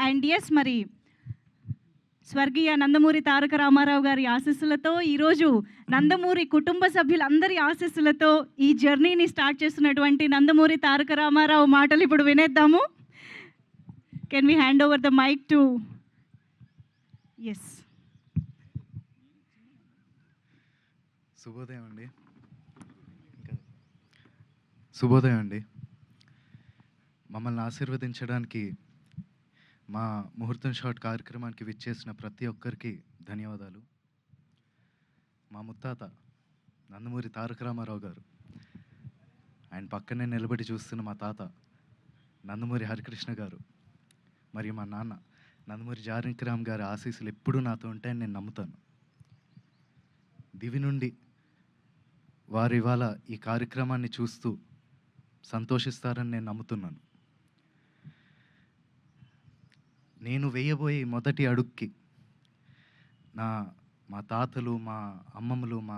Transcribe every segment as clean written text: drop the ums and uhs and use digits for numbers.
And yes మరి స్వర్గీయ నందమూరి తారక రామారావు గారి ఆశీస్సులతో ఈరోజు నందమూరి కుటుంబ సభ్యులందరి ఆశీస్సులతో ఈ జర్నీని స్టార్ట్ చేస్తున్నటువంటి నందమూరి తారక రామారావు మాటలు ఇప్పుడు వినేద్దాము. Can we hand over the mic to S. శుభోదయం అండి. మమ్మల్ని ఆశీర్వదించడానికి మా ముహూర్తం షాట్ కార్యక్రమానికి విచ్చేసిన ప్రతి ఒక్కరికి ధన్యవాదాలు. మా ముత్తాత నందమూరి తారక రామారావు గారు, ఆయన పక్కనే నిలబడి చూస్తున్న మా తాత నందమూరి హరికృష్ణ గారు, మరియు మా నాన్న నందమూరి జానకిరామ్ గారి ఆశీస్సులు ఎప్పుడూ నాతో ఉంటాయని నేను నమ్ముతాను. దివి నుండి వారు ఇవాళ ఈ కార్యక్రమాన్ని చూస్తూ సంతోషిస్తారని నేను నమ్ముతున్నాను. నేను వేయబోయే మొదటి అడుగుకి మా తాతలు, మా అమ్మమ్మలు, మా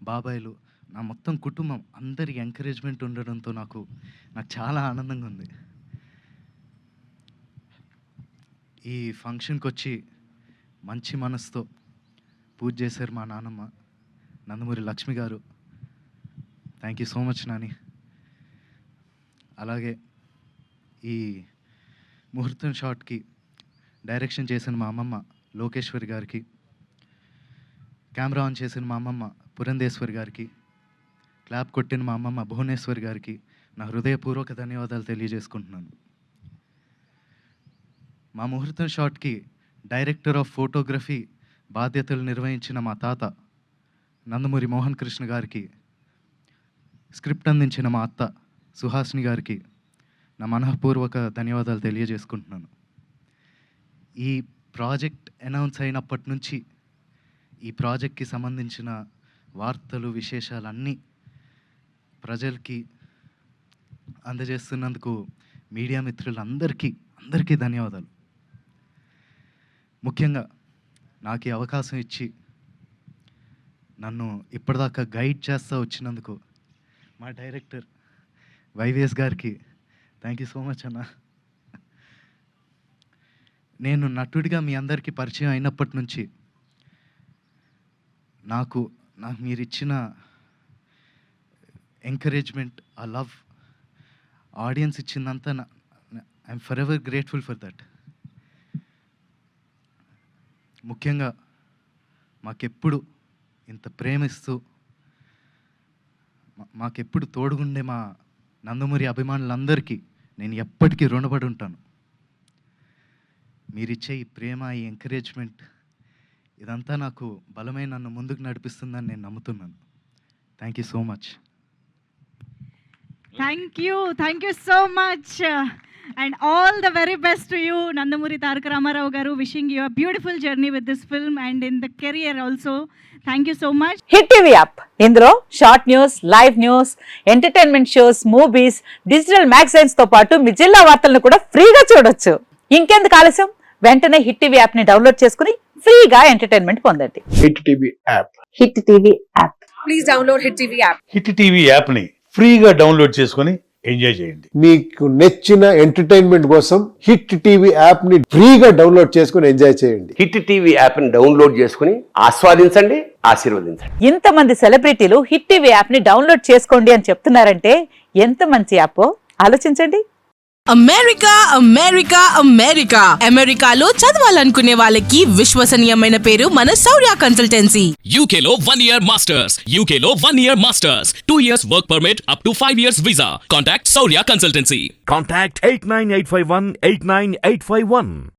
బాబాయిలు, నా మొత్తం కుటుంబం అందరి ఎంకరేజ్మెంట్ ఉండడంతో నాకు చాలా ఆనందంగా ఉంది. ఈ ఫంక్షన్కి వచ్చి మంచి మనసుతో పూజ చేశారు మా నాన్నమ్మ నందమూరి లక్ష్మి గారు. Thank you so much Nani. అలాగే ఈ ముహూర్తం షాట్కి డైరెక్షన్ చేసిన మా అమ్మమ్మ లోకేశ్వరి గారికి, కెమెరా ఆన్ చేసిన మా అమ్మమ్మ పురంధేశ్వరి గారికి, క్లాప్ కొట్టిన మా అమ్మమ్మ భువనేశ్వరి గారికి నా హృదయపూర్వక ధన్యవాదాలు తెలియజేసుకుంటున్నాను. మా ముహూర్తం షాట్కి డైరెక్టర్ ఆఫ్ ఫోటోగ్రఫీ బాధ్యతలు నిర్వహించిన మా తాత నందమూరి మోహన్ కృష్ణ గారికి, స్క్రిప్ట్ అందించిన మా అత్త సుహాసిని గారికి నా మనఃపూర్వక ధన్యవాదాలు తెలియజేసుకుంటున్నాను. ఈ ప్రాజెక్ట్ అనౌన్స్ అయినప్పటి నుంచి ఈ ప్రాజెక్ట్కి సంబంధించిన వార్తలు, విశేషాలన్నీ ప్రజలకి అందజేస్తున్నందుకు మీడియా మిత్రులందరికీ ధన్యవాదాలు. ముఖ్యంగా నాకు ఈ అవకాశం ఇచ్చి నన్ను ఇప్పటిదాకా గైడ్ చేస్తూ వచ్చినందుకు మా డైరెక్టర్ వైవిఎస్ గారికి థ్యాంక్ యూ సో మచ్ అన్న. నేను నటుడిగా మీ అందరికీ పరిచయం అయినప్పటి నుంచి నాకు మీరు ఇచ్చిన ఎంకరేజ్మెంట్, ఆ లవ్, ఆడియన్స్ ఇచ్చిందంతా I'm forever grateful for that. ముఖ్యంగా మాకెప్పుడు ఇంత ప్రేమిస్తూ మాకెప్పుడు తోడుగుండే మా నందమూరి అభిమానులందరికీ నేను ఎప్పటికీ రుణపడి ఉంటాను. మీరిచ్చే ఈ ప్రేమ, ఈ ఎంకరేజ్మెంట్ ఇదంతా నాకు బలమై నన్ను ముందుకు నడిపిస్తుందని నేను నమ్ముతున్నాను. Thank you so much. Thank you so much and all the very best to you Nandamuri Taraka Ramarao garu. Wishing you a beautiful journey with this film and in the career also. Thank you so much. Hit TV app, ఇందులో short news, live news, entertainment shows, movies, digital magazines తో పాటు మీ జిల్లా వార్తలను కూడా ఫ్రీగా చూడొచ్చు. ఇంకెందుకు ఆలస్యం, వెంటనే హిట్ టీవీ యాప్ ని డౌన్లోడ్ చేసుకుని ఫ్రీగా ఎంటర్టైన్మెంట్ పొందండి. Hit TV app. Hit TV app. Please download hit TV app. Hit TV app ని ఫ్రీగా డౌన్లోడ్ చేసుకుని ఎంజాయ్ చేయండి. మీకు నచ్చిన ఎంటర్టైన్మెంట్ కోసం హిట్ టీవీ యాప్ ని ఫ్రీగా డౌన్లోడ్ చేసుకుని ఎంజాయ్ చేయండి. హిట్ టీవీ యాప్ ని డౌన్లోడ్ చేసుకుని ఆస్వాదించండి, ఆశీర్వదించండి. ఇంతమంది సెలబ్రిటీలు హిట్ టీవీ యాప్ ని డౌన్లోడ్ చేసుకోండి అని చెప్తున్నారంటే ఎంత మంచి యాప్ ఆలోచించండి. అమెరికా అమెరికా అమెరికా అమెరికాలో చదవాలనుకునే వాళ్ళకి విశ్వసనీయమైన పేరు మన శౌర్య కన్సల్టెన్సీ. UK లో 1 year masters, UK లో 1 year masters, 2 years work permit up to 5 years visa. Contact Saurya Consultancy. Contact 89851 89851.